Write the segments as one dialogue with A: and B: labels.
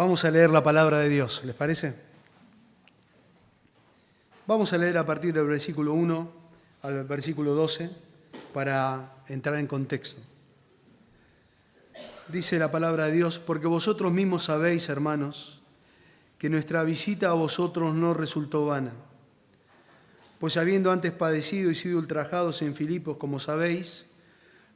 A: Vamos a leer la palabra de Dios, ¿les parece? Vamos a leer a partir del versículo 1 al versículo 12 para entrar en contexto. Dice la palabra de Dios: porque vosotros mismos sabéis, hermanos, que nuestra visita a vosotros no resultó vana. Pues habiendo antes padecido y sido ultrajados en Filipos, como sabéis,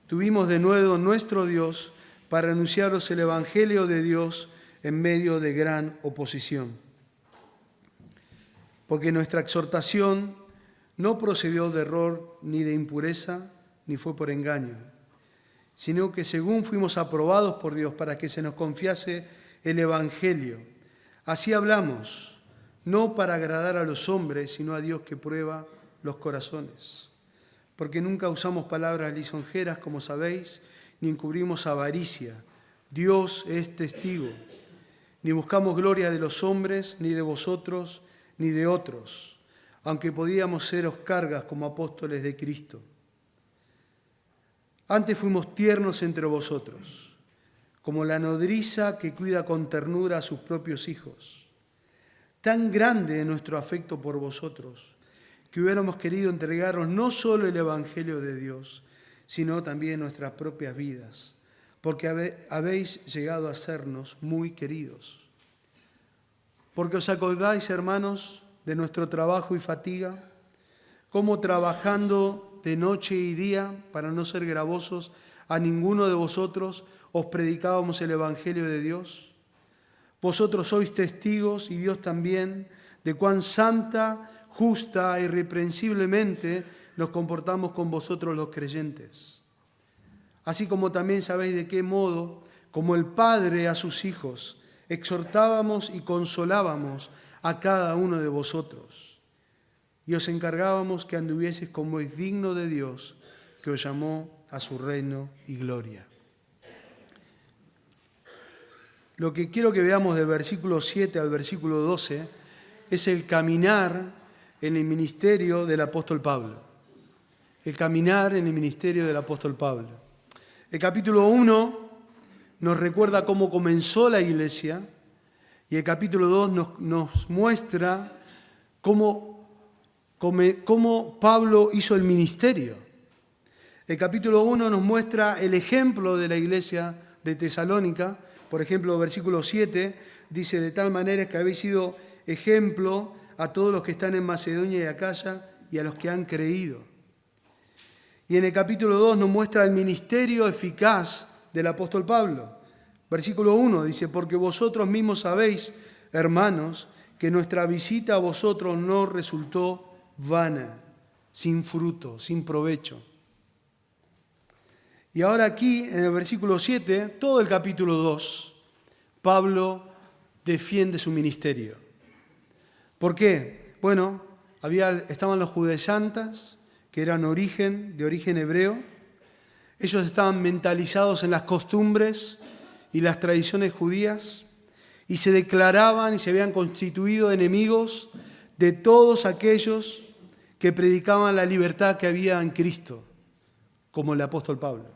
A: tuvimos de nuevo nuestro Dios para anunciaros el Evangelio de Dios en medio de gran oposición. Porque nuestra exhortación no procedió de error ni de impureza, ni fue por engaño, sino que según fuimos aprobados por Dios para que se nos confiase el Evangelio, así hablamos, no para agradar a los hombres, sino a Dios que prueba los corazones. Porque nunca usamos palabras lisonjeras, como sabéis, ni encubrimos avaricia. Dios es testigo. Ni buscamos gloria de los hombres, ni de vosotros, ni de otros, aunque podíamos seros cargas como apóstoles de Cristo. Antes fuimos tiernos entre vosotros, como la nodriza que cuida con ternura a sus propios hijos. Tan grande es nuestro afecto por vosotros, que hubiéramos querido entregaros no solo el Evangelio de Dios, sino también nuestras propias vidas, porque habéis llegado a sernos muy queridos. Porque os acordáis, hermanos, de nuestro trabajo y fatiga, cómo trabajando de noche y día, para no ser gravosos a ninguno de vosotros, os predicábamos el Evangelio de Dios. Vosotros sois testigos, y Dios también, de cuán santa, justa e irreprensiblemente nos comportamos con vosotros los creyentes. Así como también sabéis de qué modo, como el Padre a sus hijos, exhortábamos y consolábamos a cada uno de vosotros, y os encargábamos que anduvieseis como es digno de Dios, que os llamó a su reino y gloria. Lo que quiero que veamos del versículo 7 al versículo 12 es el caminar en el ministerio del apóstol Pablo. El caminar en el ministerio del apóstol Pablo. El capítulo 1 nos recuerda cómo comenzó la iglesia, y el capítulo 2 nos muestra cómo Pablo hizo el ministerio. El capítulo 1 nos muestra el ejemplo de la iglesia de Tesalónica. Por ejemplo, versículo 7 dice: de tal manera que habéis sido ejemplo a todos los que están en Macedonia y Acaya y a los que han creído. Y en el capítulo 2 nos muestra el ministerio eficaz del apóstol Pablo. Versículo 1 dice: porque vosotros mismos sabéis, hermanos, que nuestra visita a vosotros no resultó vana, sin fruto, sin provecho. Y ahora aquí, en el versículo 7, todo el capítulo 2, Pablo defiende su ministerio. ¿Por qué? Bueno, estaban los judesantas, que eran de origen hebreo. Ellos estaban mentalizados en las costumbres y las tradiciones judías, y se declaraban y se habían constituido enemigos de todos aquellos que predicaban la libertad que había en Cristo, como el apóstol Pablo.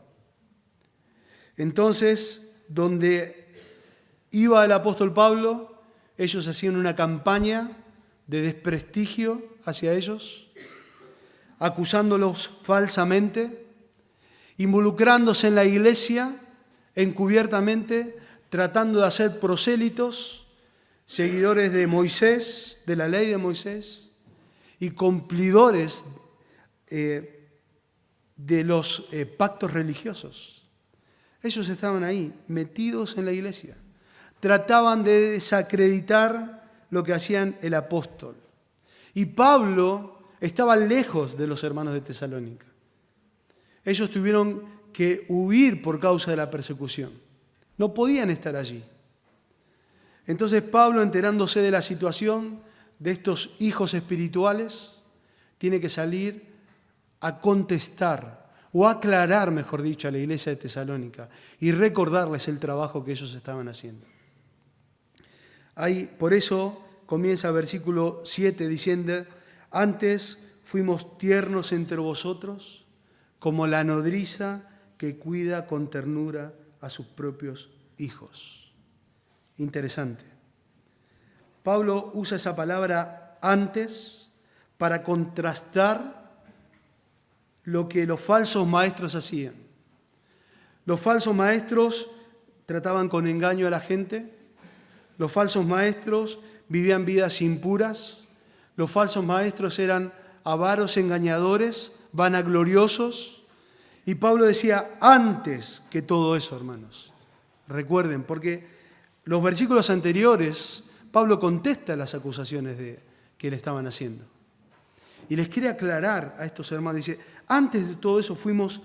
A: Entonces, donde iba el apóstol Pablo, ellos hacían una campaña de desprestigio hacia ellos, acusándolos falsamente, involucrándose en la iglesia encubiertamente, tratando de hacer prosélitos, seguidores de Moisés, de la ley de Moisés, y cumplidores de los pactos religiosos. Ellos estaban ahí, metidos en la iglesia. Trataban de desacreditar lo que hacían el apóstol. Y Pablo estaba lejos de los hermanos de Tesalónica. Ellos tuvieron que huir por causa de la persecución. No podían estar allí. Entonces Pablo, enterándose de la situación de estos hijos espirituales, tiene que salir a contestar, o a aclarar, mejor dicho, a la iglesia de Tesalónica y recordarles el trabajo que ellos estaban haciendo. Por eso comienza versículo 7 diciendo: antes fuimos tiernos entre vosotros, como la nodriza que cuida con ternura a sus propios hijos. interesante. Pablo usa esa palabra antes para contrastar lo que los falsos maestros hacían. Los falsos maestros trataban con engaño a la gente. Los falsos maestros vivían vidas impuras. Los falsos maestros eran avaros, engañadores, vanagloriosos. Y Pablo decía, antes que todo eso, hermanos. Recuerden, porque los versículos anteriores, Pablo contesta las acusaciones que le estaban haciendo. Y les quiere aclarar a estos hermanos, dice, antes de todo eso fuimos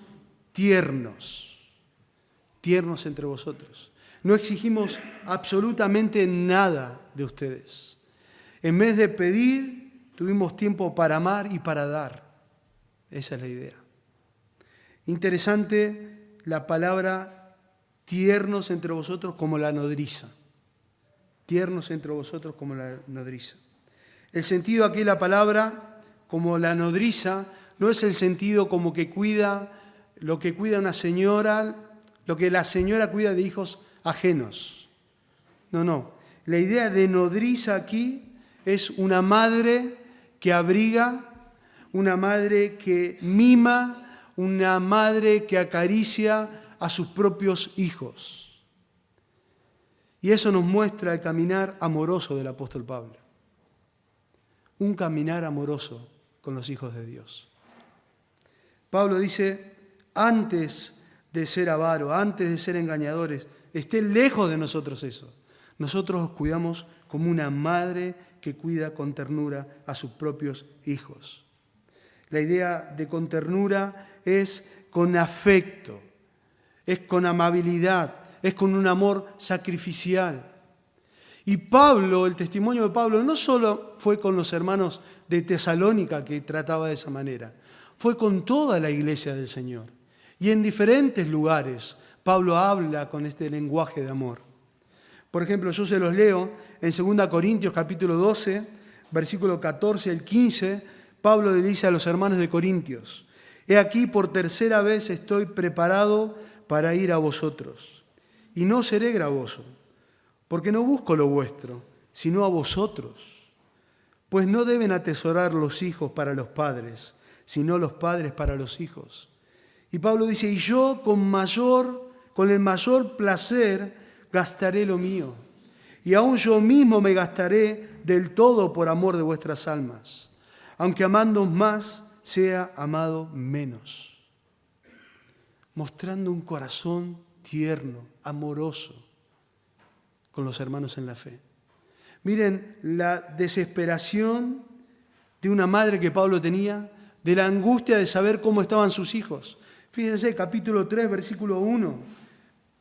A: tiernos entre vosotros. No exigimos absolutamente nada de ustedes. En vez de pedir, tuvimos tiempo para amar y para dar. Esa es la idea. Interesante la palabra tiernos entre vosotros como la nodriza. Tiernos entre vosotros como la nodriza. El sentido aquí de la palabra, como la nodriza, no es el sentido como que cuida, lo que cuida una señora, lo que la señora cuida de hijos ajenos. No. La idea de nodriza aquí es una madre que abriga, una madre que mima, una madre que acaricia a sus propios hijos. Y eso nos muestra el caminar amoroso del apóstol Pablo. Un caminar amoroso con los hijos de Dios. Pablo dice, antes de ser avaro, antes de ser engañadores, esté lejos de nosotros eso. Nosotros os cuidamos como una madre que cuida con ternura a sus propios hijos. La idea de con ternura es con afecto, es con amabilidad, es con un amor sacrificial. Y Pablo, el testimonio de Pablo, no solo fue con los hermanos de Tesalónica que trataba de esa manera, fue con toda la iglesia del Señor. Y en diferentes lugares Pablo habla con este lenguaje de amor. Por ejemplo, yo se los leo en 2 Corintios capítulo 12, versículo 14 al 15, Pablo le dice a los hermanos de Corintios, he aquí por tercera vez estoy preparado para ir a vosotros, y no seré gravoso, porque no busco lo vuestro, sino a vosotros. Pues no deben atesorar los hijos para los padres, sino los padres para los hijos. Y Pablo dice, y yo con el mayor placer gastaré lo mío, y aún yo mismo me gastaré del todo por amor de vuestras almas, aunque amando más, sea amado menos. Mostrando un corazón tierno, amoroso, con los hermanos en la fe. Miren la desesperación de una madre que Pablo tenía, de la angustia de saber cómo estaban sus hijos. Fíjense, capítulo 3, versículo 1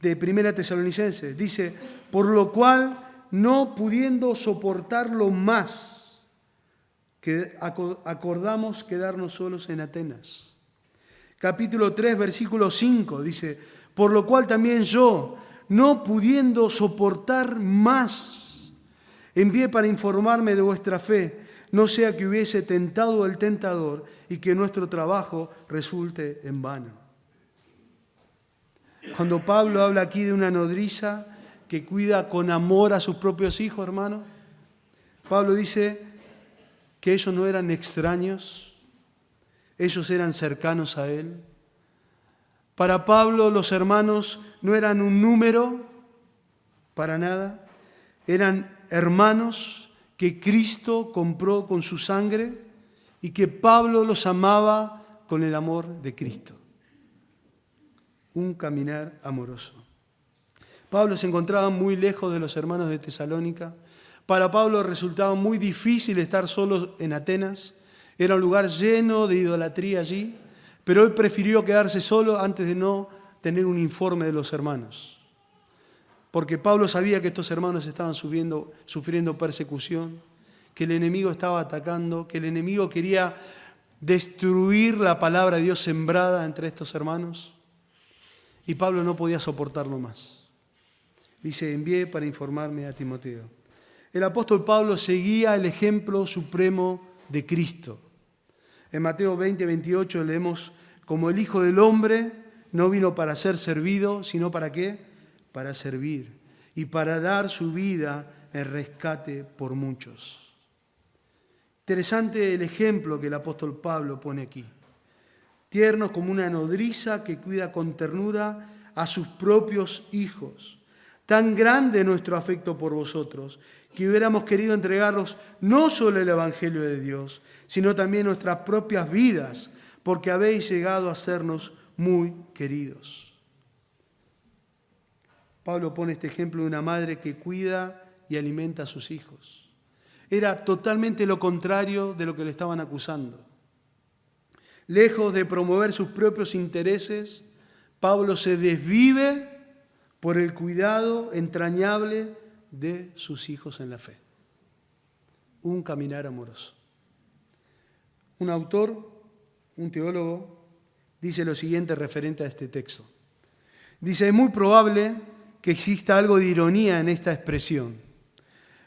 A: de 1 Tesalonicenses. Dice, por lo cual, no pudiendo soportarlo más, que acordamos quedarnos solos en Atenas. Capítulo 3, versículo 5, dice, por lo cual también yo, no pudiendo soportar más, envié para informarme de vuestra fe, no sea que hubiese tentado el tentador y que nuestro trabajo resulte en vano. Cuando Pablo habla aquí de una nodriza que cuida con amor a sus propios hijos, hermano, Pablo dice que ellos no eran extraños, ellos eran cercanos a él. Para Pablo los hermanos no eran un número, para nada, eran hermanos que Cristo compró con su sangre y que Pablo los amaba con el amor de Cristo. Un caminar amoroso. Pablo se encontraba muy lejos de los hermanos de Tesalónica. Para Pablo resultaba muy difícil estar solo en Atenas. Era un lugar lleno de idolatría allí, pero él prefirió quedarse solo antes de no tener un informe de los hermanos. Porque Pablo sabía que estos hermanos estaban sufriendo persecución, que el enemigo estaba atacando, que el enemigo quería destruir la palabra de Dios sembrada entre estos hermanos. Y Pablo no podía soportarlo más. Dice, envié para informarme a Timoteo. El apóstol Pablo seguía el ejemplo supremo de Cristo. En Mateo 20, 28 leemos, como el Hijo del Hombre no vino para ser servido, sino ¿para qué? Para servir y para dar su vida en rescate por muchos. Interesante el ejemplo que el apóstol Pablo pone aquí. Tiernos como una nodriza que cuida con ternura a sus propios hijos. Tan grande es nuestro afecto por vosotros, que hubiéramos querido entregaros no solo el Evangelio de Dios, sino también nuestras propias vidas, porque habéis llegado a sernos muy queridos. Pablo pone este ejemplo de una madre que cuida y alimenta a sus hijos. Era totalmente lo contrario de lo que le estaban acusando. Lejos de promover sus propios intereses, Pablo se desvive por el cuidado entrañable de sus hijos en la fe. Un caminar amoroso. Un autor, un teólogo, dice lo siguiente referente a este texto. Dice, es muy probable que exista algo de ironía en esta expresión.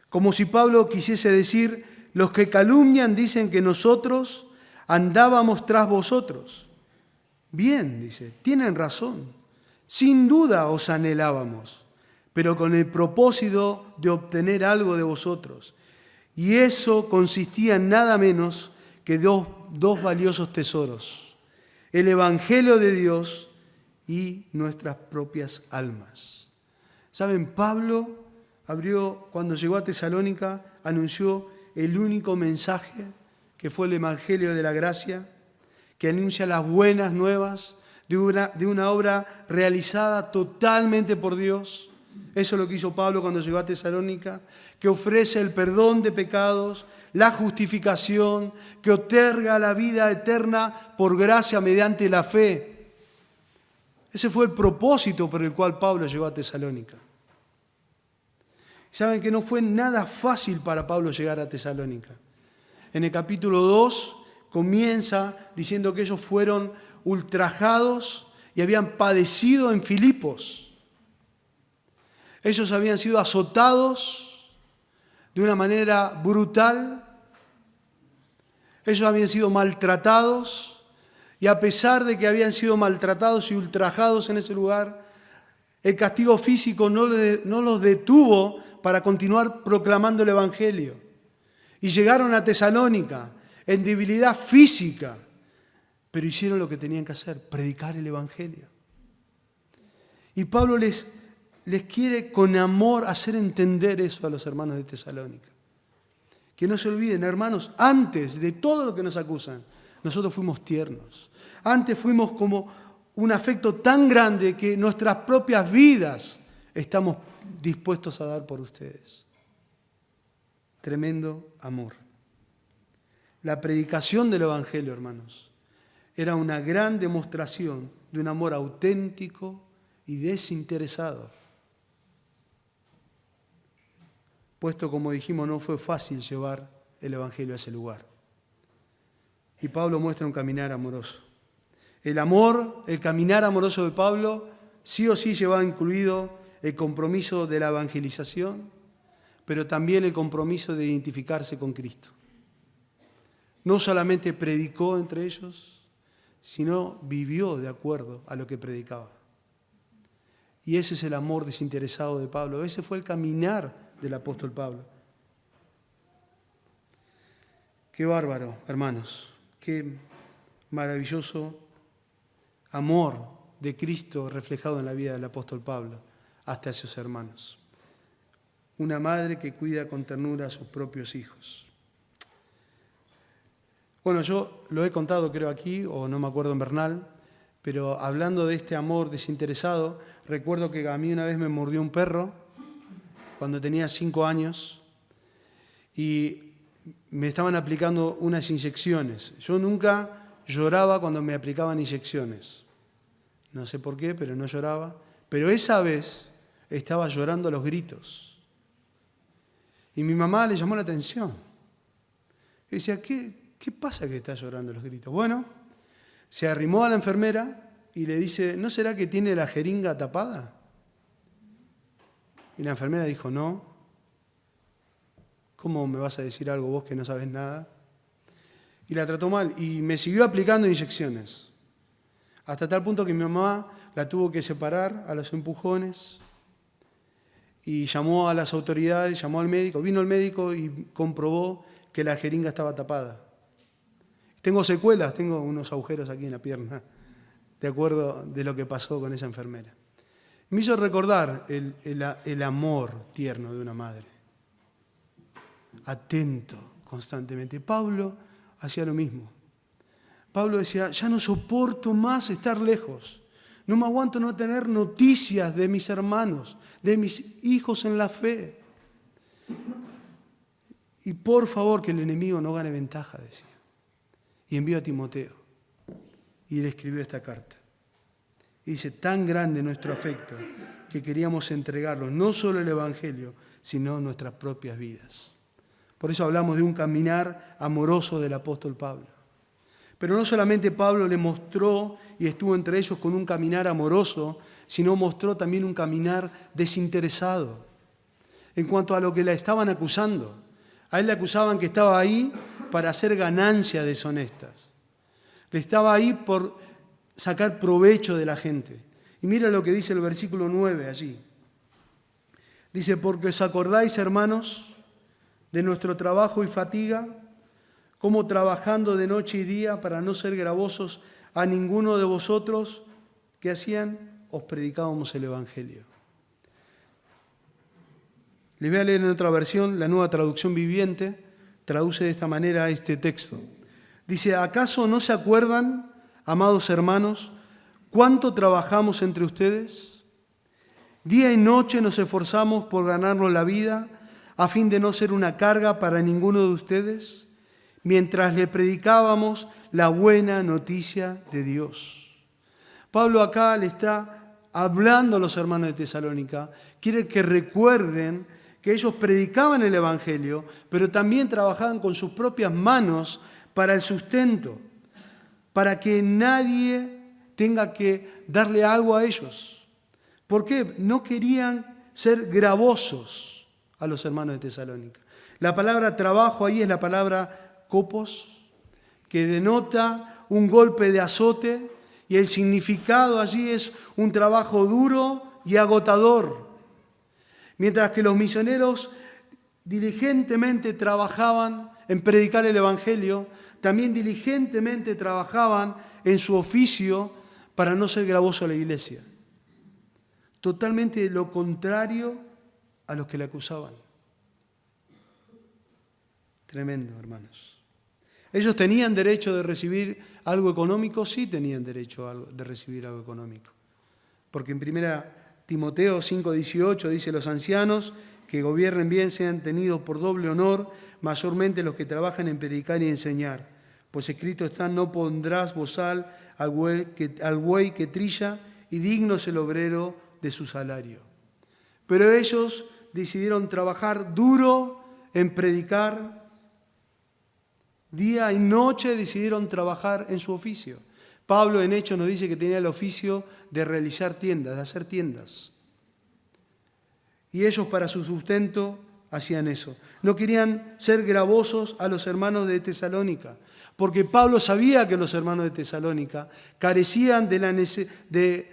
A: Como si Pablo quisiese decir, los que calumnian dicen que nosotros andábamos tras vosotros. Bien, dice, tienen razón. Sin duda os anhelábamos, pero con el propósito de obtener algo de vosotros. Y eso consistía en nada menos que dos valiosos tesoros, el Evangelio de Dios y nuestras propias almas. ¿Saben? Pablo cuando llegó a Tesalónica, anunció el único mensaje que fue el Evangelio de la Gracia, que anuncia las buenas nuevas de una obra realizada totalmente por Dios. Eso es lo que hizo Pablo cuando llegó a Tesalónica, que ofrece el perdón de pecados, la justificación, que otorga la vida eterna por gracia mediante la fe. Ese fue el propósito por el cual Pablo llegó a Tesalónica. Saben que no fue nada fácil para Pablo llegar a Tesalónica. En el capítulo 2 comienza diciendo que ellos fueron ultrajados y habían padecido en Filipos. Ellos habían sido azotados de una manera brutal. Ellos habían sido maltratados y a pesar de que habían sido maltratados y ultrajados en ese lugar, el castigo físico no los detuvo para continuar proclamando el Evangelio. Y llegaron a Tesalónica en debilidad física, pero hicieron lo que tenían que hacer, predicar el Evangelio. Y Pablo les quiere con amor hacer entender eso a los hermanos de Tesalónica. Que no se olviden, hermanos, antes de todo lo que nos acusan, nosotros fuimos tiernos. Antes fuimos como un afecto tan grande que nuestras propias vidas estamos dispuestos a dar por ustedes. Tremendo amor. La predicación del Evangelio, hermanos, era una gran demostración de un amor auténtico y desinteresado. Puesto, como dijimos, no fue fácil llevar el Evangelio a ese lugar. Y Pablo muestra un caminar amoroso. El caminar amoroso de Pablo, sí o sí llevaba incluido el compromiso de la evangelización, pero también el compromiso de identificarse con Cristo. No solamente predicó entre ellos, sino vivió de acuerdo a lo que predicaba. Y ese es el amor desinteresado de Pablo. Ese fue el caminar del apóstol Pablo. Qué bárbaro, hermanos. Qué maravilloso amor de Cristo reflejado en la vida del apóstol Pablo hasta esos hermanos. Una madre que cuida con ternura a sus propios hijos. Bueno, yo lo he contado creo aquí, o no me acuerdo en Bernal, pero hablando de este amor desinteresado, recuerdo que a mí una vez me mordió un perro cuando tenía 5 años y me estaban aplicando unas inyecciones. Yo nunca lloraba cuando me aplicaban inyecciones. No sé por qué, pero no lloraba. Pero esa vez estaba llorando a los gritos. Y mi mamá le llamó la atención. Y decía, ¿qué pasa que está llorando a los gritos? Bueno, se arrimó a la enfermera y le dice, ¿no será que tiene la jeringa tapada? Y la enfermera dijo, no. ¿Cómo me vas a decir algo vos que no sabes nada? Y la trató mal y me siguió aplicando inyecciones. Hasta tal punto que mi mamá la tuvo que separar a los empujones. y llamó a las autoridades, llamó al médico, vino el médico y comprobó que la jeringa estaba tapada. Tengo secuelas, tengo unos agujeros aquí en la pierna, de acuerdo de lo que pasó con esa enfermera. Me hizo recordar el amor tierno de una madre, atento constantemente. Pablo hacía lo mismo. Pablo decía, ya no soporto más estar lejos, no me aguanto no tener noticias de mis hermanos, de mis hijos en la fe. Y por favor que el enemigo no gane ventaja, decía. Y envió a Timoteo y le escribió esta carta. Y dice, tan grande nuestro afecto que queríamos entregarlo, no solo el Evangelio, sino nuestras propias vidas. Por eso hablamos de un caminar amoroso del apóstol Pablo. Pero no solamente Pablo le mostró y estuvo entre ellos con un caminar amoroso, sino mostró también un caminar desinteresado en cuanto a lo que le estaban acusando. A él le acusaban que estaba ahí para hacer ganancias deshonestas. Le estaba ahí por sacar provecho de la gente. Y mira lo que dice el versículo 9 allí. Dice, porque os acordáis, hermanos, de nuestro trabajo y fatiga, como trabajando de noche y día para no ser gravosos a ninguno de vosotros, ¿qué hacían? Os predicábamos el Evangelio. Les voy a leer en otra versión, la Nueva Traducción Viviente, traduce de esta manera este texto. Dice, ¿acaso no se acuerdan, amados hermanos, cuánto trabajamos entre ustedes? Día y noche nos esforzamos por ganarnos la vida, a fin de no ser una carga para ninguno de ustedes, mientras le predicábamos la buena noticia de Dios. Pablo acá le está hablando a los hermanos de Tesalónica, quiere que recuerden que ellos predicaban el Evangelio, pero también trabajaban con sus propias manos para el sustento, para que nadie tenga que darle algo a ellos. ¿Por qué? No querían ser gravosos a los hermanos de Tesalónica. La palabra trabajo ahí es la palabra kopos, que denota un golpe de azote, y el significado allí es un trabajo duro y agotador. Mientras que los misioneros diligentemente trabajaban en predicar el Evangelio, también diligentemente trabajaban en su oficio para no ser gravoso a la iglesia. Totalmente lo contrario a los que le acusaban. Tremendo, hermanos. ¿Ellos tenían derecho de recibir algo económico? Sí tenían derecho de recibir algo económico. Porque en 1 Timoteo 5:18 dice, los ancianos que gobiernen bien sean tenidos por doble honor, mayormente los que trabajan en predicar y enseñar. Pues escrito está, no pondrás bozal al buey que trilla, y digno es el obrero de su salario. Pero ellos decidieron trabajar duro en predicar, día y noche decidieron trabajar en su oficio. Pablo en Hechos nos dice que tenía el oficio de realizar tiendas, de hacer tiendas. Y ellos para su sustento hacían eso. No querían ser gravosos a los hermanos de Tesalónica, porque Pablo sabía que los hermanos de Tesalónica carecían de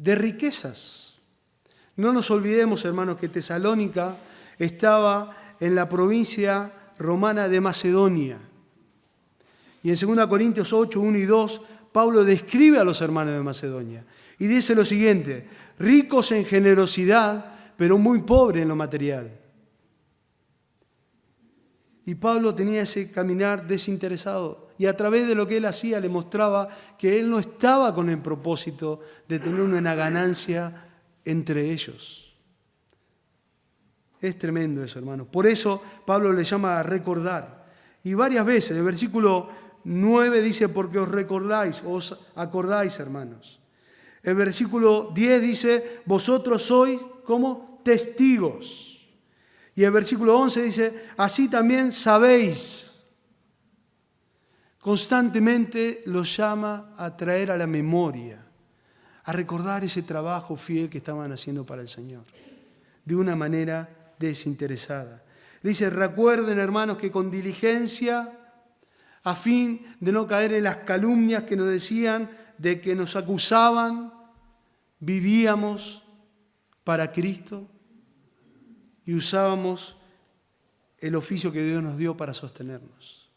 A: riquezas. No nos olvidemos, hermanos, que Tesalónica estaba en la provincia romana de Macedonia. Y en 2 Corintios 8, 1 y 2, Pablo describe a los hermanos de Macedonia y dice lo siguiente, ricos en generosidad, pero muy pobres en lo material. Y Pablo tenía ese caminar desinteresado y a través de lo que él hacía le mostraba que él no estaba con el propósito de tener una ganancia entre ellos. Es tremendo eso, hermanos. Por eso Pablo le llama a recordar. Y varias veces, el versículo 9 dice, porque os acordáis, hermanos. El versículo 10 dice, vosotros sois como testigos. Y el versículo 11 dice, así también sabéis. Constantemente los llama a traer a la memoria, a recordar ese trabajo fiel que estaban haciendo para el Señor, de una manera desinteresada. Dice, recuerden, hermanos, que con diligencia, a fin de no caer en las calumnias que nos decían, de que nos acusaban, vivíamos para Cristo. y usábamos el oficio que Dios nos dio para sostenernos.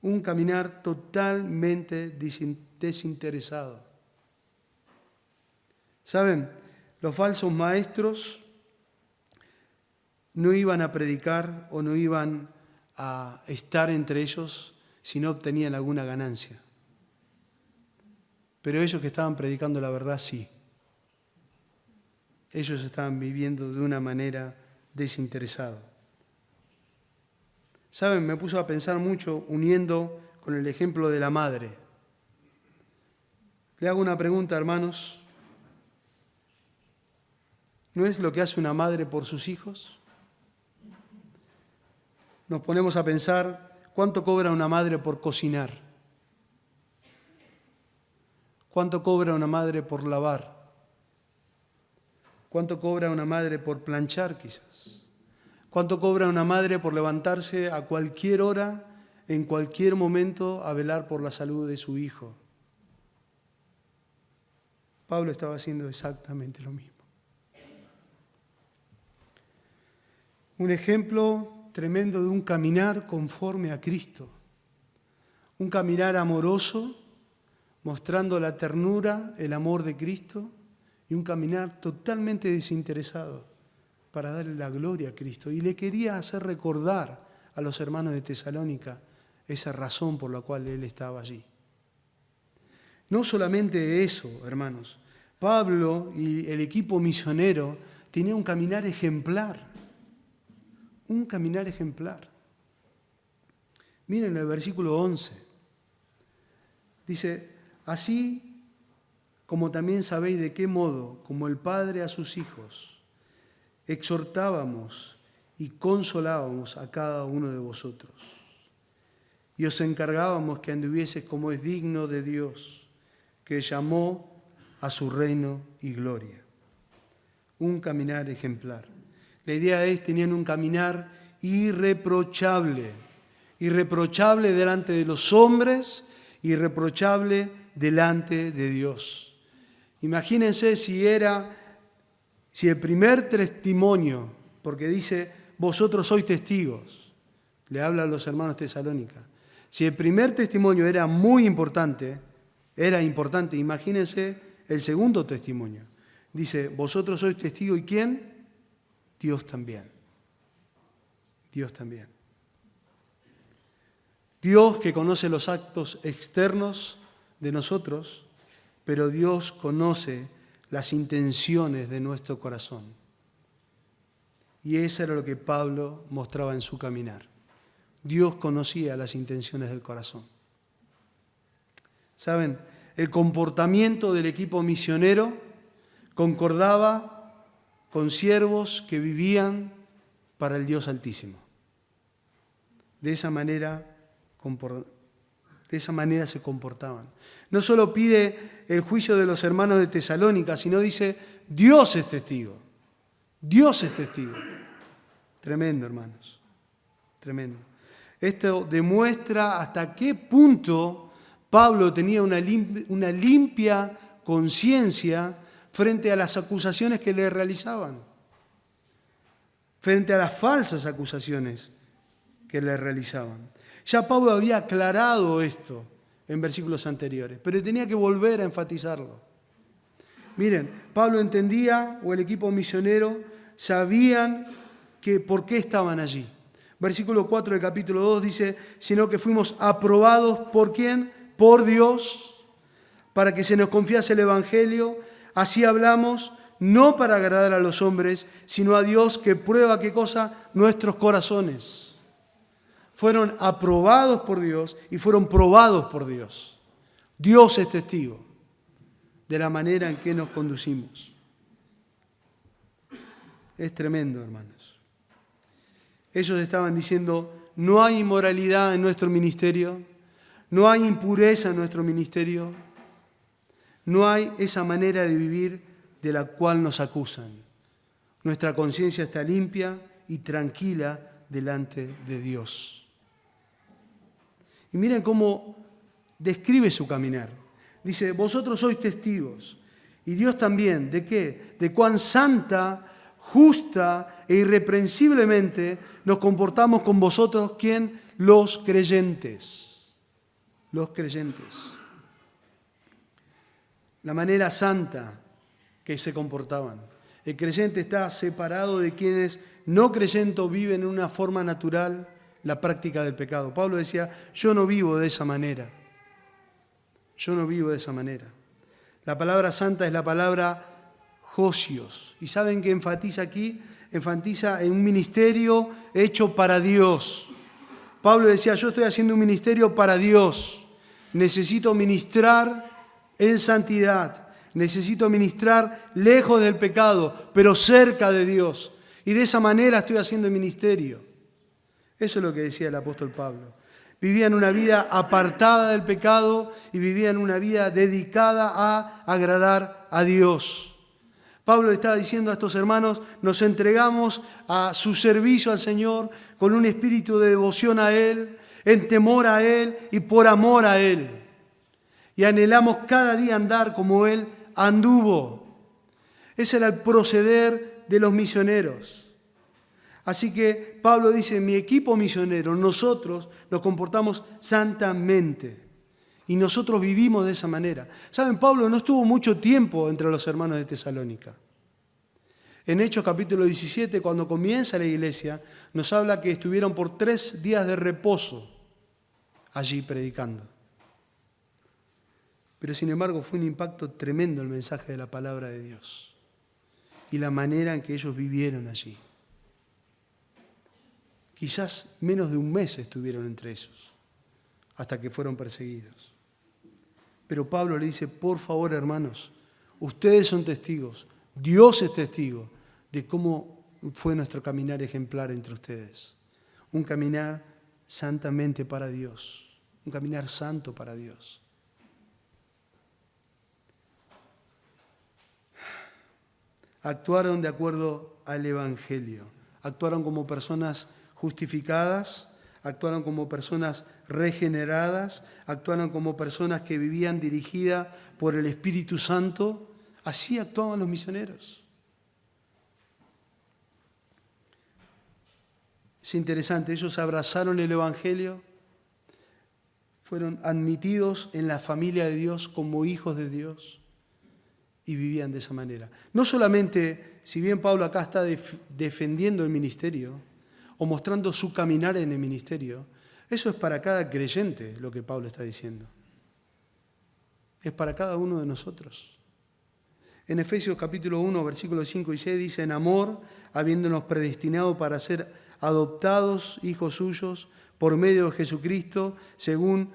A: Un caminar totalmente desinteresado. ¿Saben? Los falsos maestros no iban a predicar o no iban a estar entre ellos si no obtenían alguna ganancia. Pero ellos que estaban predicando la verdad, sí. Ellos estaban viviendo de una manera desinteresada. ¿Saben? Me puso a pensar mucho uniendo con el ejemplo de la madre. Le hago una pregunta, hermanos. ¿No es lo que hace una madre por sus hijos? Nos ponemos a pensar, ¿cuánto cobra una madre por cocinar? ¿Cuánto cobra una madre por lavar? ¿Cuánto cobra una madre por planchar quizás? ¿Cuánto cobra una madre por levantarse a cualquier hora, en cualquier momento, a velar por la salud de su hijo? Pablo estaba haciendo exactamente lo mismo. Un ejemplo tremendo de un caminar conforme a Cristo. Un caminar amoroso, mostrando la ternura, el amor de Cristo, y un caminar totalmente desinteresado para darle la gloria a Cristo. Y le quería hacer recordar a los hermanos de Tesalónica esa razón por la cual él estaba allí. No solamente eso, hermanos. Pablo y el equipo misionero tenían un caminar ejemplar. Un caminar ejemplar. Miren el versículo 11. Dice, así como también sabéis de qué modo, como el Padre a sus hijos, exhortábamos y consolábamos a cada uno de vosotros. Y os encargábamos que anduvieseis como es digno de Dios, que llamó a su reino y gloria. Un caminar ejemplar. La idea es, tenían un caminar irreprochable. Irreprochable delante de los hombres, irreprochable delante de Dios. Imagínense si el primer testimonio, porque dice, vosotros sois testigos, le habla a los hermanos Tesalónica. Si el primer testimonio era muy importante, imagínense el segundo testimonio. Dice, vosotros sois testigos, ¿y quién? Dios también. Dios también. Dios que conoce los actos externos de nosotros, pero Dios conoce las intenciones de nuestro corazón. Y eso era lo que Pablo mostraba en su caminar. Dios conocía las intenciones del corazón. ¿Saben? El comportamiento del equipo misionero concordaba con siervos que vivían para el Dios Altísimo. De esa manera se comportaban. No solo pide el juicio de los hermanos de Tesalónica, sino dice, Dios es testigo. Dios es testigo. Tremendo, hermanos. Tremendo. Esto demuestra hasta qué punto Pablo tenía una limpia conciencia frente a las acusaciones que le realizaban, frente a las falsas acusaciones que le realizaban. Ya Pablo había aclarado esto en versículos anteriores, pero tenía que volver a enfatizarlo. Miren, Pablo entendía, o el equipo misionero, sabían que por qué estaban allí. Versículo 4 del capítulo 2 dice, sino que fuimos aprobados ¿por quién? Por Dios, para que se nos confiase el Evangelio. Así hablamos, no para agradar a los hombres, sino a Dios que prueba ¿qué cosa? Nuestros corazones. Fueron aprobados por Dios y fueron probados por Dios. Dios es testigo de la manera en que nos conducimos. Es tremendo, hermanos. Ellos estaban diciendo, no hay inmoralidad en nuestro ministerio, no hay impureza en nuestro ministerio, no hay esa manera de vivir de la cual nos acusan. Nuestra conciencia está limpia y tranquila delante de Dios. Y miren cómo describe su caminar. Dice, vosotros sois testigos, y Dios también, ¿de qué? De cuán santa, justa e irreprensiblemente nos comportamos con vosotros, ¿quién? Los creyentes. Los creyentes. La manera santa que se comportaban. El creyente está separado de quienes no creyentes viven en una forma natural la práctica del pecado. Pablo decía, yo no vivo de esa manera. Yo no vivo de esa manera. La palabra santa es la palabra josios. ¿Y saben qué enfatiza aquí? Enfatiza en un ministerio hecho para Dios. Pablo decía, yo estoy haciendo un ministerio para Dios. Necesito ministrar en santidad. Necesito ministrar lejos del pecado, pero cerca de Dios. Y de esa manera estoy haciendo el ministerio. Eso es lo que decía el apóstol Pablo. Vivían una vida apartada del pecado y vivían una vida dedicada a agradar a Dios. Pablo estaba diciendo a estos hermanos, nos entregamos a su servicio al Señor con un espíritu de devoción a Él, en temor a Él y por amor a Él. Y anhelamos cada día andar como Él anduvo. Ese era el proceder de los misioneros. Así que Pablo dice, mi equipo misionero, nosotros nos comportamos santamente. Y nosotros vivimos de esa manera. ¿Saben? Pablo no estuvo mucho tiempo entre los hermanos de Tesalónica. En Hechos capítulo 17, cuando comienza la iglesia, nos habla que estuvieron por 3 días de reposo allí predicando. Pero sin embargo fue un impacto tremendo el mensaje de la palabra de Dios y la manera en que ellos vivieron allí. Quizás menos de un mes estuvieron entre ellos, hasta que fueron perseguidos. Pero Pablo le dice, por favor, hermanos, ustedes son testigos, Dios es testigo de cómo fue nuestro caminar ejemplar entre ustedes. Un caminar santamente para Dios, un caminar santo para Dios. Actuaron de acuerdo al Evangelio, actuaron como personas justificadas, actuaron como personas regeneradas, actuaron como personas que vivían dirigidas por el Espíritu Santo. Así actuaban los misioneros. Es interesante, ellos abrazaron el Evangelio, fueron admitidos en la familia de Dios como hijos de Dios y vivían de esa manera. No solamente, si bien Pablo acá está defendiendo el ministerio, o mostrando su caminar en el ministerio, eso es para cada creyente lo que Pablo está diciendo. Es para cada uno de nosotros. En Efesios capítulo 1, versículos 5 y 6 dice, en amor, habiéndonos predestinado para ser adoptados hijos suyos por medio de Jesucristo, según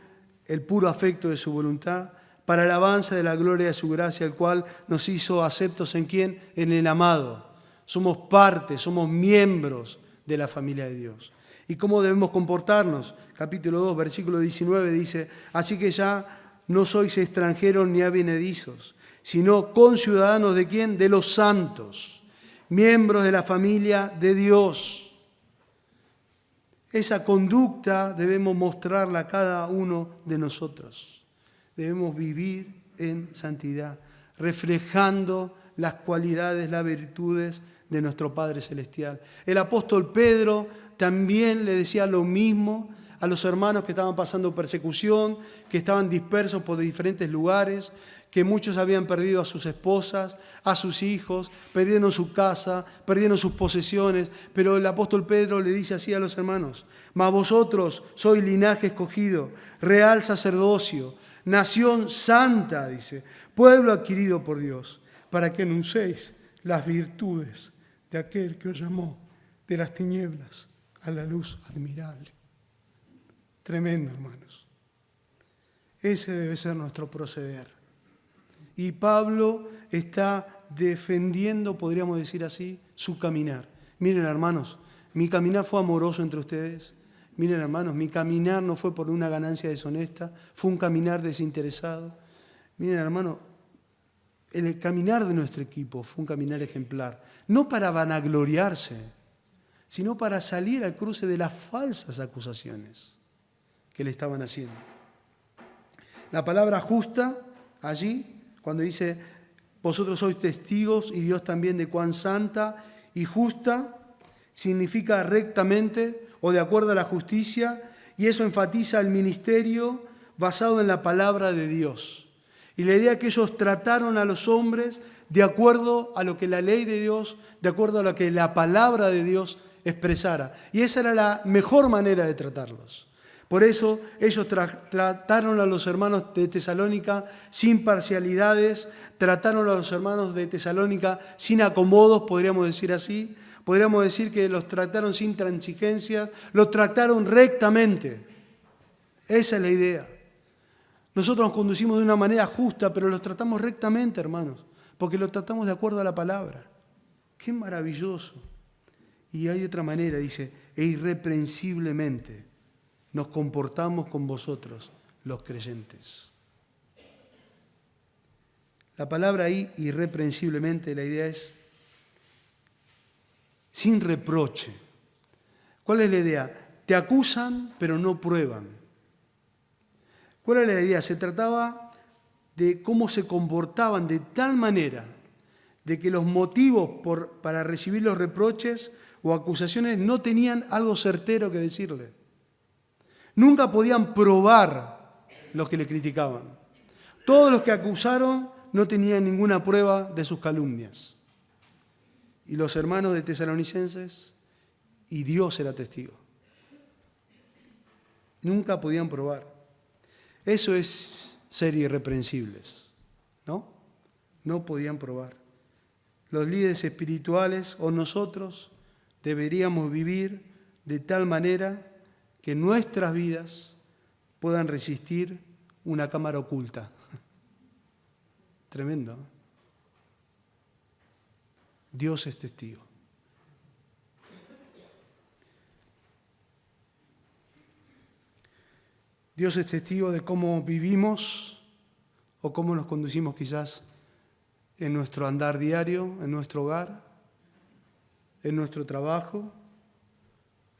A: el puro afecto de su voluntad, para alabanza de la gloria de su gracia, el cual nos hizo aceptos en ¿quién? En el amado. Somos parte, somos miembros de la familia de Dios. ¿Y cómo debemos comportarnos? Capítulo 2, versículo 19 dice, así que ya no sois extranjeros ni advenedizos, sino conciudadanos ¿de quién? De los santos, miembros de la familia de Dios. Esa conducta debemos mostrarla a cada uno de nosotros. Debemos vivir en santidad, reflejando las cualidades, las virtudes de nuestro Padre Celestial. El apóstol Pedro también le decía lo mismo a los hermanos que estaban pasando persecución, que estaban dispersos por diferentes lugares, que muchos habían perdido a sus esposas, a sus hijos, perdieron su casa, perdieron sus posesiones, pero el apóstol Pedro le dice así a los hermanos, mas vosotros sois linaje escogido, real sacerdocio, nación santa, dice, pueblo adquirido por Dios, para que anunciéis las virtudes de aquel que os llamó de las tinieblas a la luz admirable. Tremendo, hermanos. Ese debe ser nuestro proceder. Y Pablo está defendiendo, podríamos decir así, su caminar. Miren, hermanos, mi caminar fue amoroso entre ustedes. Miren, hermanos, mi caminar no fue por una ganancia deshonesta, fue un caminar desinteresado. Miren, hermanos, el caminar de nuestro equipo fue un caminar ejemplar, no para vanagloriarse, sino para salir al cruce de las falsas acusaciones que le estaban haciendo. La palabra justa, allí, cuando dice, vosotros sois testigos y Dios también de cuán santa y justa significa rectamente o de acuerdo a la justicia, y eso enfatiza el ministerio basado en la palabra de Dios. Y la idea es que ellos trataron a los hombres de acuerdo a lo que la ley de Dios, de acuerdo a lo que la palabra de Dios expresara. Y esa era la mejor manera de tratarlos. Por eso ellos trataron a los hermanos de Tesalónica sin parcialidades, trataron a los hermanos de Tesalónica sin acomodos, podríamos decir así. Podríamos decir que los trataron sin transigencia, los trataron rectamente. Esa es la idea. Nosotros nos conducimos de una manera justa, pero los tratamos rectamente, hermanos, porque los tratamos de acuerdo a la palabra. ¡Qué maravilloso! Y hay otra manera, dice, e irreprensiblemente nos comportamos con vosotros, los creyentes. La palabra ahí, irreprensiblemente, la idea es sin reproche. ¿Cuál es la idea? Te acusan, pero no prueban. ¿Cuál es la idea? Se trataba de cómo se comportaban de tal manera de que los motivos para recibir los reproches o acusaciones no tenían algo certero que decirle. Nunca podían probar los que le criticaban. Todos los que acusaron no tenían ninguna prueba de sus calumnias. Y los hermanos de Tesalonicenses, y Dios era testigo. Nunca podían probar. Eso es ser irreprensibles, ¿no? No podían probar. Los líderes espirituales o nosotros deberíamos vivir de tal manera que nuestras vidas puedan resistir una cámara oculta. Tremendo. Dios es testigo. Dios es testigo de cómo vivimos o cómo nos conducimos quizás en nuestro andar diario, en nuestro hogar, en nuestro trabajo,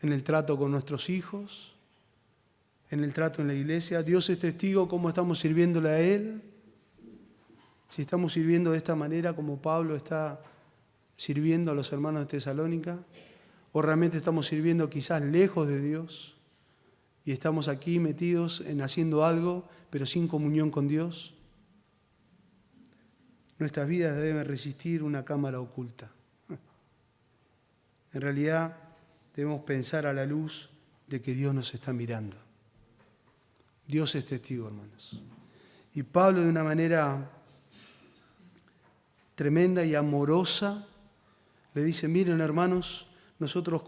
A: en el trato con nuestros hijos, en el trato en la iglesia. Dios es testigo cómo estamos sirviéndole a Él. Si estamos sirviendo de esta manera como Pablo está sirviendo a los hermanos de Tesalónica, o realmente estamos sirviendo quizás lejos de Dios y estamos aquí metidos en haciendo algo, pero sin comunión con Dios. Nuestras vidas deben resistir una cámara oculta. En realidad, debemos pensar a la luz de que Dios nos está mirando. Dios es testigo, hermanos. Y Pablo, de una manera tremenda y amorosa, le dice, miren, hermanos, nosotros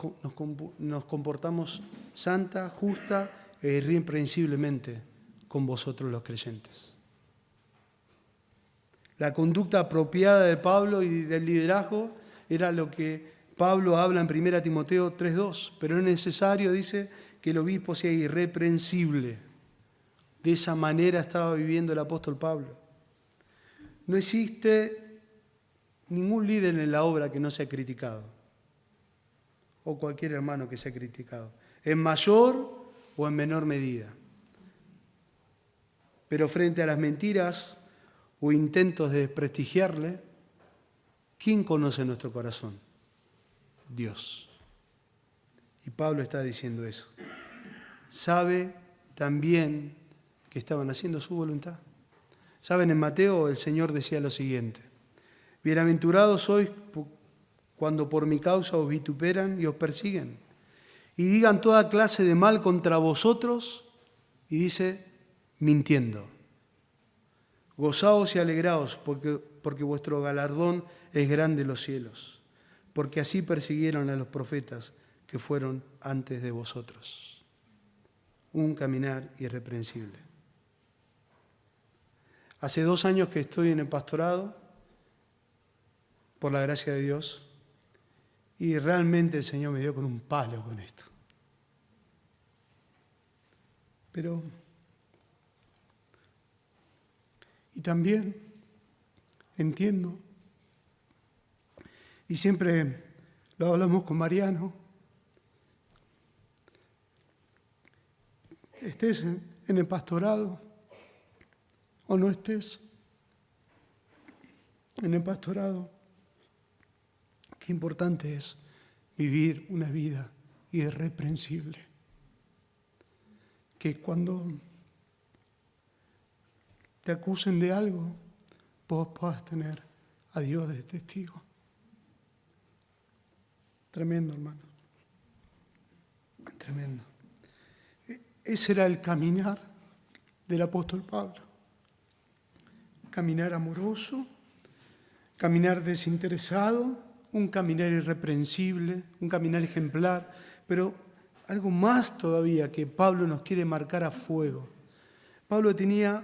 A: nos comportamos santa, justa e irreprensiblemente con vosotros los creyentes. La conducta apropiada de Pablo y del liderazgo era lo que Pablo habla en 1 Timoteo 3:2, pero es necesario, dice, que el obispo sea irreprensible. De esa manera estaba viviendo el apóstol Pablo. No existe ningún líder en la obra que no sea criticado, o cualquier hermano que sea criticado, en mayor o en menor medida. Pero frente a las mentiras o intentos de desprestigiarle, ¿quién conoce nuestro corazón? Dios. Y Pablo está diciendo eso. Sabe también que estaban haciendo su voluntad. Saben, en Mateo el Señor decía lo siguiente: bienaventurados sois cuando por mi causa os vituperan y os persiguen y digan toda clase de mal contra vosotros, y dice, mintiendo. Gozaos y alegraos porque vuestro galardón es grande en los cielos, porque así persiguieron a los profetas que fueron antes de vosotros. Un caminar irreprensible. Hace 2 años que estoy en el pastorado, por la gracia de Dios, y realmente el Señor me dio con un palo con esto. Pero, y también entiendo, y siempre lo hablamos con Mariano, estés en el pastorado o no estés en el pastorado, Qué importante es vivir una vida irreprensible. Que cuando te acusen de algo, vos puedas tener a Dios de testigo. Tremendo, hermano. Tremendo. Ese era el caminar del apóstol Pablo. Caminar amoroso, caminar desinteresado, un caminar irreprensible, un caminar ejemplar, pero algo más todavía que Pablo nos quiere marcar a fuego. Pablo tenía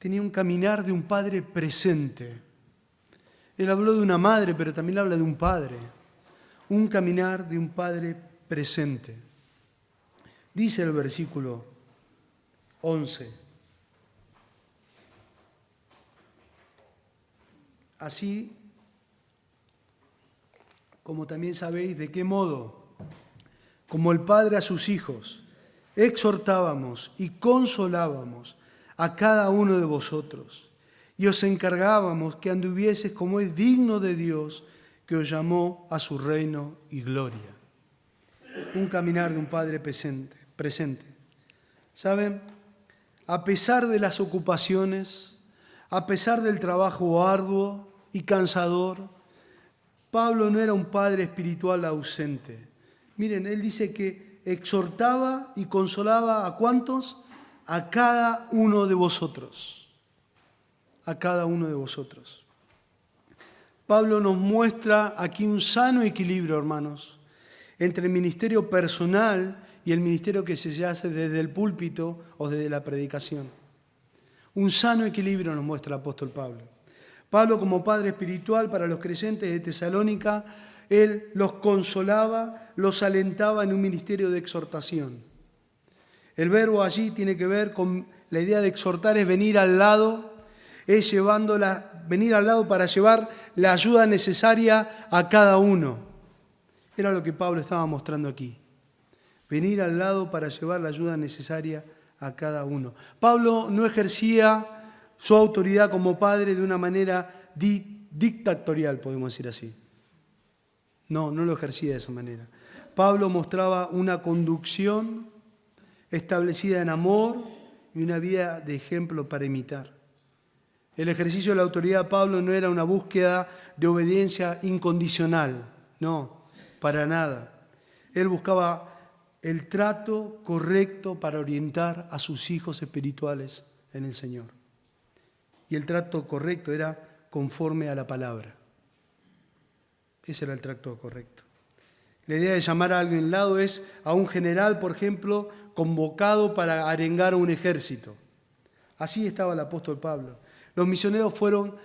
A: un caminar de un padre presente. Él habló de una madre, pero también habla de un padre. Un caminar de un padre presente. Dice el versículo 11. Así como también sabéis de qué modo, como el Padre a sus hijos, exhortábamos y consolábamos a cada uno de vosotros, y os encargábamos que anduvieses como es digno de Dios, que os llamó a su reino y gloria. Un caminar de un Padre presente. ¿Saben? A pesar de las ocupaciones, a pesar del trabajo arduo y cansador, Pablo no era un padre espiritual ausente. Miren, él dice que exhortaba y consolaba ¿a cuántos? A cada uno de vosotros. A cada uno de vosotros. Pablo nos muestra aquí un sano equilibrio, hermanos, entre el ministerio personal y el ministerio que se hace desde el púlpito o desde la predicación. Un sano equilibrio nos muestra el apóstol Pablo. Pablo, como padre espiritual para los creyentes de Tesalónica, él los consolaba, los alentaba en un ministerio de exhortación. El verbo allí tiene que ver con la idea de exhortar, es venir al lado, es venir al lado para llevar la ayuda necesaria a cada uno. Era lo que Pablo estaba mostrando aquí. Venir al lado para llevar la ayuda necesaria a cada uno. Pablo no ejercía su autoridad como padre de una manera dictatorial, podemos decir así. No lo ejercía de esa manera. Pablo mostraba una conducción establecida en amor y una vida de ejemplo para imitar. El ejercicio de la autoridad de Pablo no era una búsqueda de obediencia incondicional, no, para nada. Él buscaba el trato correcto para orientar a sus hijos espirituales en el Señor. Y el trato correcto era conforme a la palabra. Ese era el trato correcto. La idea de llamar a alguien al lado es a un general, por ejemplo, convocado para arengar a un ejército. Así estaba el apóstol Pablo. Los misioneros fueron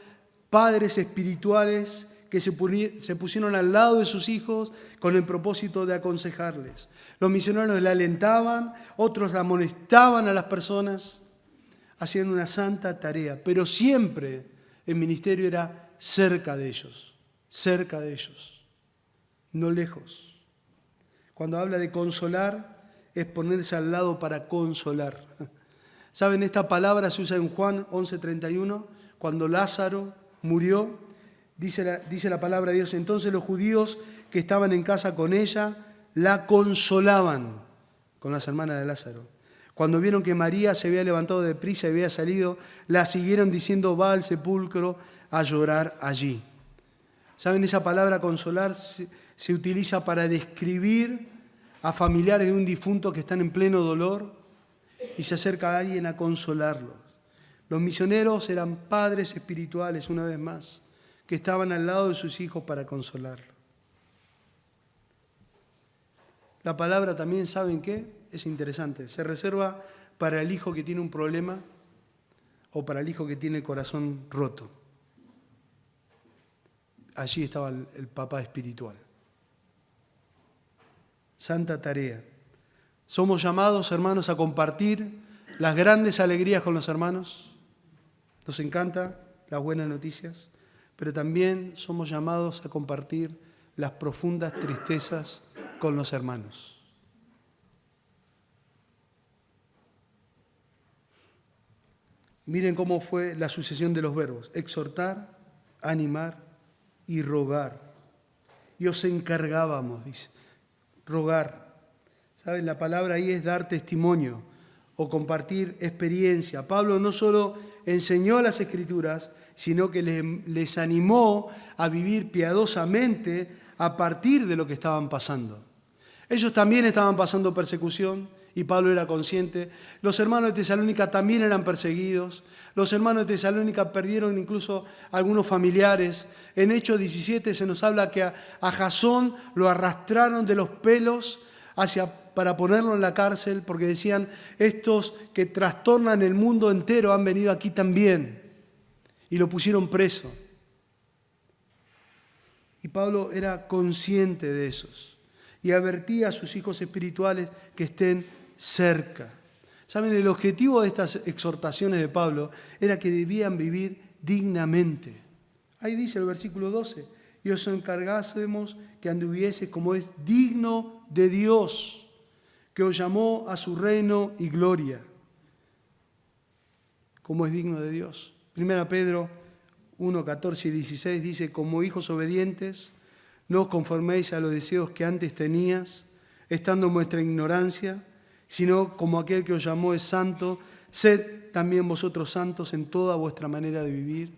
A: padres espirituales que se pusieron al lado de sus hijos con el propósito de aconsejarles. Los misioneros le alentaban, otros le amonestaban a las personas, hacían una santa tarea, pero siempre el ministerio era cerca de ellos, no lejos. Cuando habla de consolar, es ponerse al lado para consolar. ¿Saben? Esta palabra se usa en Juan 11:31, cuando Lázaro murió, dice la palabra de Dios, entonces los judíos que estaban en casa con ella, la consolaban, con las hermanas de Lázaro. Cuando vieron que María se había levantado deprisa y había salido, la siguieron diciendo, va al sepulcro a llorar allí. ¿Saben? Esa palabra consolar se utiliza para describir a familiares de un difunto que están en pleno dolor y se acerca a alguien a consolarlos. Los misioneros eran padres espirituales, una vez más, que estaban al lado de sus hijos para consolarlos. La palabra también, ¿saben qué? Es interesante. Se reserva para el hijo que tiene un problema o para el hijo que tiene el corazón roto. Allí estaba el papá espiritual. Santa tarea. Somos llamados, hermanos, a compartir las grandes alegrías con los hermanos. Nos encanta las buenas noticias, pero también somos llamados a compartir las profundas tristezas con los hermanos. Miren cómo fue la sucesión de los verbos: exhortar, animar y rogar. y os encargábamos, dice, rogar. ¿Saben? La palabra ahí es dar testimonio o compartir experiencia. Pablo no solo enseñó las Escrituras, sino que les animó a vivir piadosamente a partir de lo que estaban pasando. Ellos también estaban pasando persecución y Pablo era consciente. Los hermanos de Tesalónica también eran perseguidos. Los hermanos de Tesalónica perdieron incluso algunos familiares. En Hechos 17 se nos habla que a Jasón lo arrastraron de los pelos para ponerlo en la cárcel, porque decían, estos que trastornan el mundo entero han venido aquí también. Y lo pusieron preso. Y Pablo era consciente de esos. Y advertía a sus hijos espirituales que estén cerca. ¿Saben? El objetivo de estas exhortaciones de Pablo era que debían vivir dignamente. Ahí dice el versículo 12, y os encargásemos que anduvieses como es digno de Dios, que os llamó a su reino y gloria. Como es digno de Dios. 1 Pedro 1, 14 y 16 dice, como hijos obedientes, no os conforméis a los deseos que antes tenías, estando en vuestra ignorancia, sino como aquel que os llamó es santo, sed también vosotros santos en toda vuestra manera de vivir,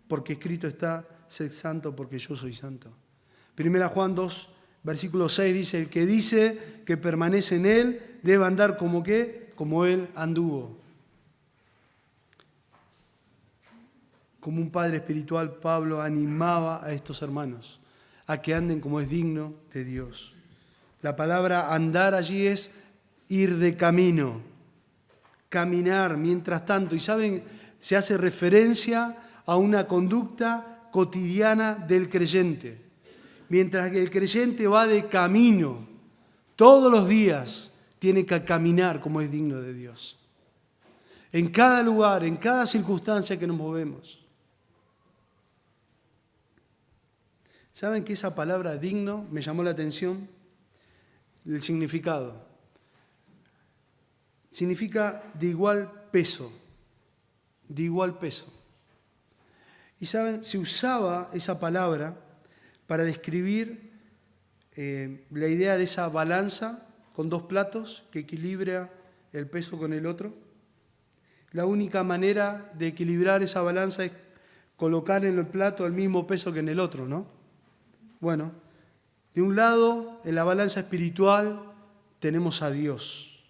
A: porque escrito está, sed santo porque yo soy santo. 1 Juan 2, versículo 6 dice, el que dice que permanece en él, debe andar como ¿qué? Como él anduvo. Como un padre espiritual, Pablo animaba a estos hermanos a que anden como es digno de Dios. La palabra andar allí es ir de camino, caminar mientras tanto. Y saben, se hace referencia a una conducta cotidiana del creyente. Mientras que el creyente va de camino, todos los días tiene que caminar como es digno de Dios. En cada lugar, en cada circunstancia que nos movemos. ¿Saben que esa palabra digno me llamó la atención? El significado. Significa de igual peso. De igual peso. Y saben, se usaba esa palabra para describir la idea de esa balanza con dos platos que equilibra el peso con el otro. La única manera de equilibrar esa balanza es colocar en el plato el mismo peso que en el otro, ¿no? Bueno, de un lado, en la balanza espiritual, tenemos a Dios.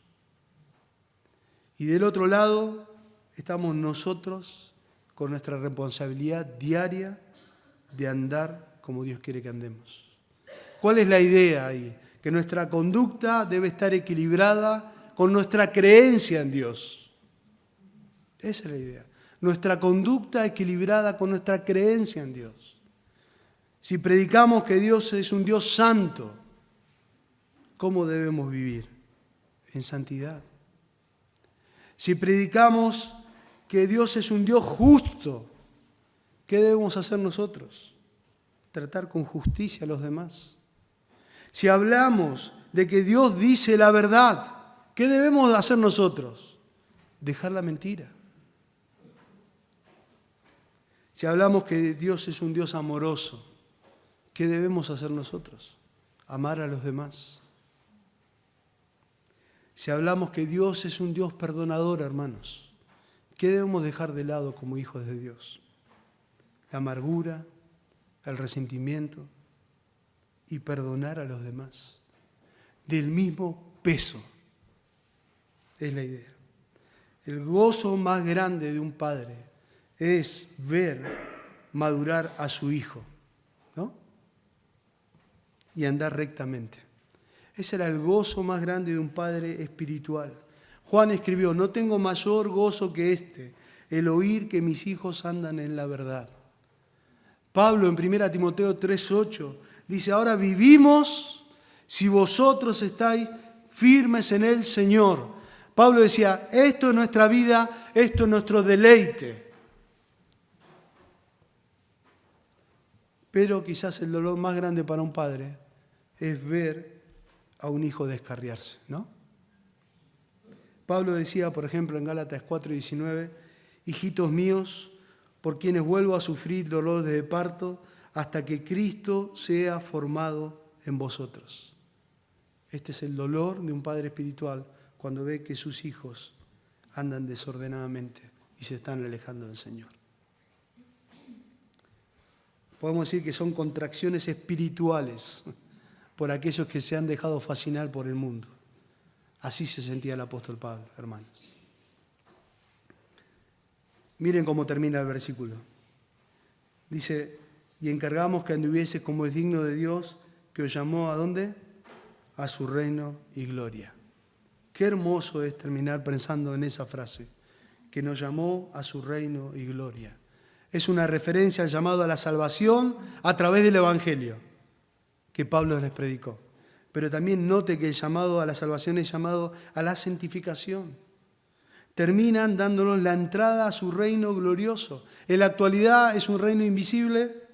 A: Y del otro lado, estamos nosotros con nuestra responsabilidad diaria de andar como Dios quiere que andemos. ¿Cuál es la idea ahí? Que nuestra conducta debe estar equilibrada con nuestra creencia en Dios. Esa es la idea. Nuestra conducta equilibrada con nuestra creencia en Dios. Si predicamos que Dios es un Dios santo, ¿cómo debemos vivir? En santidad. Si predicamos que Dios es un Dios justo, ¿qué debemos hacer nosotros? Tratar con justicia a los demás. Si hablamos de que Dios dice la verdad, ¿qué debemos hacer nosotros? Dejar la mentira. Si hablamos que Dios es un Dios amoroso, ¿qué debemos hacer nosotros? Amar a los demás. Si hablamos que Dios es un Dios perdonador, hermanos, ¿qué debemos dejar de lado como hijos de Dios? La amargura, el resentimiento y perdonar a los demás. Del mismo peso. Es la idea. El gozo más grande de un padre es ver madurar a su hijo, ¿no? Y andar rectamente. Ese era el gozo más grande de un padre espiritual. Juan escribió, no tengo mayor gozo que este, el oír que mis hijos andan en la verdad. Pablo en 1 Timoteo 3:8 dice, ahora vivimos si vosotros estáis firmes en el Señor. Pablo decía, esto es nuestra vida, esto es nuestro deleite. Pero quizás el dolor más grande para un padre es ver a un hijo descarriarse, ¿no? Pablo decía, por ejemplo, en Gálatas 4:19, hijitos míos, por quienes vuelvo a sufrir dolor de parto, hasta que Cristo sea formado en vosotros. Este es el dolor de un padre espiritual cuando ve que sus hijos andan desordenadamente y se están alejando del Señor. Podemos decir que son contracciones espirituales por aquellos que se han dejado fascinar por el mundo. Así se sentía el apóstol Pablo, hermanos. Miren cómo termina el versículo. Dice, y encargamos que anduviese como es digno de Dios, que os llamó ¿a dónde? A su reino y gloria. Qué hermoso es terminar pensando en esa frase, que nos llamó a su reino y gloria. Es una referencia al llamado a la salvación a través del Evangelio que Pablo les predicó. Pero también note que el llamado a la salvación es llamado a la santificación. Terminan dándonos la entrada a su reino glorioso. En la actualidad es un reino invisible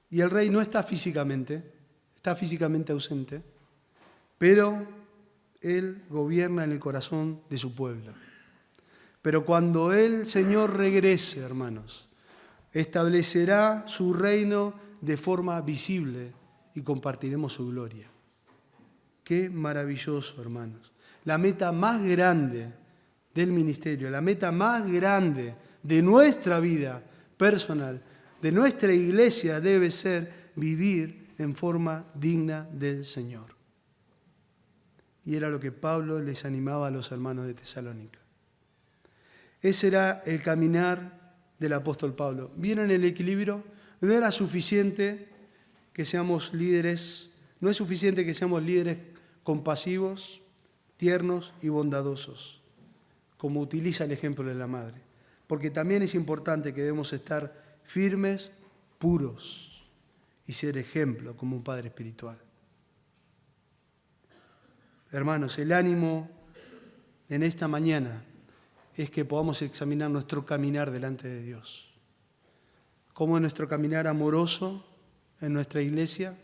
A: y el rey no está físicamente ausente, pero él gobierna en el corazón de su pueblo. Pero cuando el Señor regrese, hermanos, establecerá su reino de forma visible y compartiremos su gloria. Qué maravilloso, hermanos. La meta más grande del ministerio, la meta más grande de nuestra vida personal, de nuestra iglesia, debe ser vivir en forma digna del Señor. Y era lo que Pablo les animaba a los hermanos de Tesalónica. Ese era el caminar del apóstol Pablo. ¿Vieron el equilibrio? No era suficiente que seamos líderes, no es suficiente que seamos líderes compasivos, tiernos y bondadosos, como utiliza el ejemplo de la madre. Porque también es importante que debemos estar firmes, puros y ser ejemplo como un padre espiritual. Hermanos, el ánimo en esta mañana es que podamos examinar nuestro caminar delante de Dios. ¿Cómo es nuestro caminar amoroso en nuestra iglesia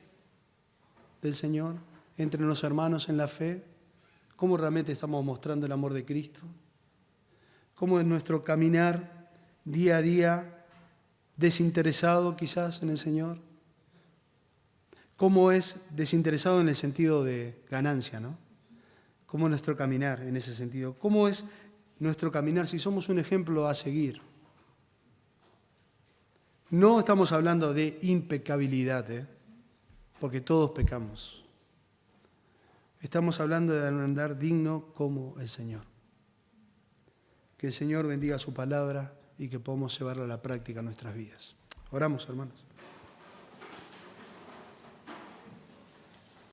A: del Señor, entre los hermanos en la fe? ¿Cómo realmente estamos mostrando el amor de Cristo? ¿Cómo es nuestro caminar día a día desinteresado quizás en el Señor? ¿Cómo es desinteresado en el sentido de ganancia, ¿no? ¿Cómo es nuestro caminar en ese sentido? ¿Cómo es nuestro caminar si somos un ejemplo a seguir? No estamos hablando de impecabilidad, porque todos pecamos. Estamos hablando de andar digno como el Señor. Que el Señor bendiga su palabra y que podamos llevarla a la práctica en nuestras vidas. Oramos, hermanos.